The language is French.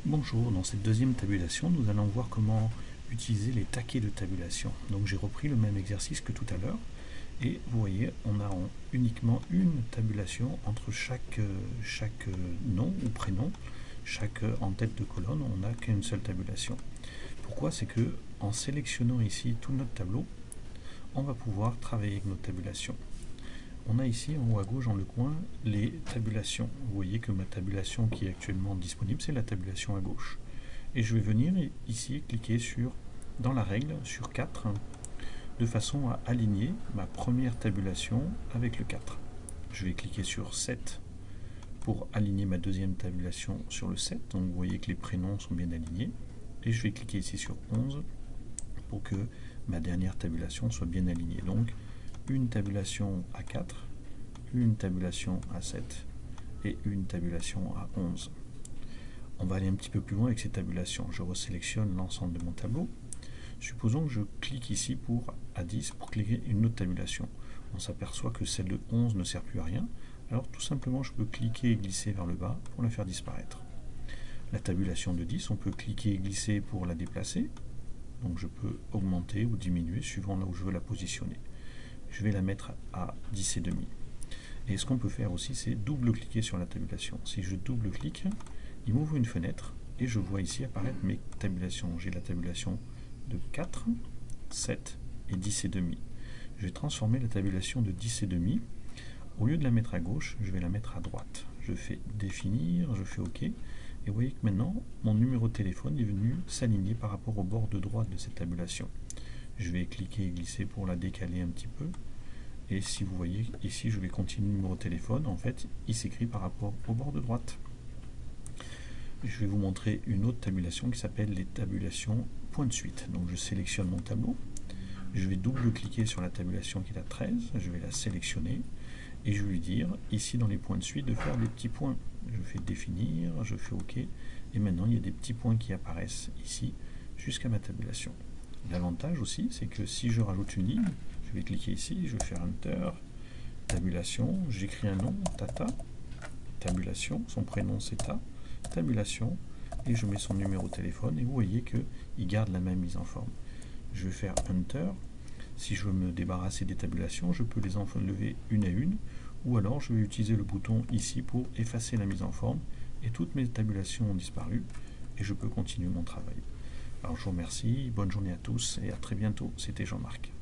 Bonjour, dans cette deuxième tabulation, nous allons voir comment utiliser les taquets de tabulation. Donc j'ai repris le même exercice que tout à l'heure, et vous voyez, on a uniquement une tabulation entre chaque nom ou prénom, chaque en tête de colonne, on n'a qu'une seule tabulation. Pourquoi? C'est que en sélectionnant ici tout notre tableau, on va pouvoir travailler avec notre tabulation. On a ici en haut à gauche dans le coin les tabulations. Vous voyez que ma tabulation qui est actuellement disponible, c'est la tabulation à gauche. Et je vais venir ici cliquer dans la règle sur 4 de façon à aligner ma première tabulation avec le 4. Je vais cliquer sur 7 pour aligner ma deuxième tabulation sur le 7. Donc vous voyez que les prénoms sont bien alignés. Et je vais cliquer ici sur 11 pour que ma dernière tabulation soit bien alignée. Donc une tabulation à 4, une tabulation à 7 et une tabulation à 11. On va aller un petit peu plus loin avec ces tabulations. Je resélectionne l'ensemble de mon tableau. Supposons que je clique ici à 10 pour cliquer une autre tabulation. On s'aperçoit que celle de 11 ne sert plus à rien. Alors tout simplement, je peux cliquer et glisser vers le bas pour la faire disparaître. La tabulation de 10, on peut cliquer et glisser pour la déplacer. Donc je peux augmenter ou diminuer suivant là où je veux la positionner. Je vais la mettre à 10,5. Et ce qu'on peut faire aussi, c'est double-cliquer sur la tabulation. Si je double-clique, il m'ouvre une fenêtre et je vois ici apparaître mes tabulations. J'ai la tabulation de 4, 7 et 10,5. Je vais transformer la tabulation de 10,5. Au lieu de la mettre à gauche, je vais la mettre à droite. Je fais définir, je fais OK. Et vous voyez que maintenant, mon numéro de téléphone est venu s'aligner par rapport au bord de droite de cette tabulation. Je vais cliquer et glisser pour la décaler un petit peu. Et si vous voyez ici, je vais continuer le numéro de téléphone. En fait, il s'écrit par rapport au bord de droite. Je vais vous montrer une autre tabulation qui s'appelle les tabulations point de suite. Donc je sélectionne mon tableau. Je vais double-cliquer sur la tabulation qui est à 13. Je vais la sélectionner. Et je vais lui dire, ici dans les points de suite, de faire des petits points. Je fais définir, je fais OK. Et maintenant, il y a des petits points qui apparaissent ici jusqu'à ma tabulation. L'avantage aussi, c'est que si je rajoute une ligne, je vais cliquer ici, je vais faire Enter, tabulation, j'écris un nom, Tata, tabulation, son prénom c'est Ta, tabulation, et je mets son numéro de téléphone, et vous voyez qu'il garde la même mise en forme. Je vais faire Enter. Si je veux me débarrasser des tabulations, je peux les enlever une à une, ou alors je vais utiliser le bouton ici pour effacer la mise en forme, et toutes mes tabulations ont disparu, et je peux continuer mon travail. Alors je vous remercie, bonne journée à tous et à très bientôt, c'était Jean-Marc.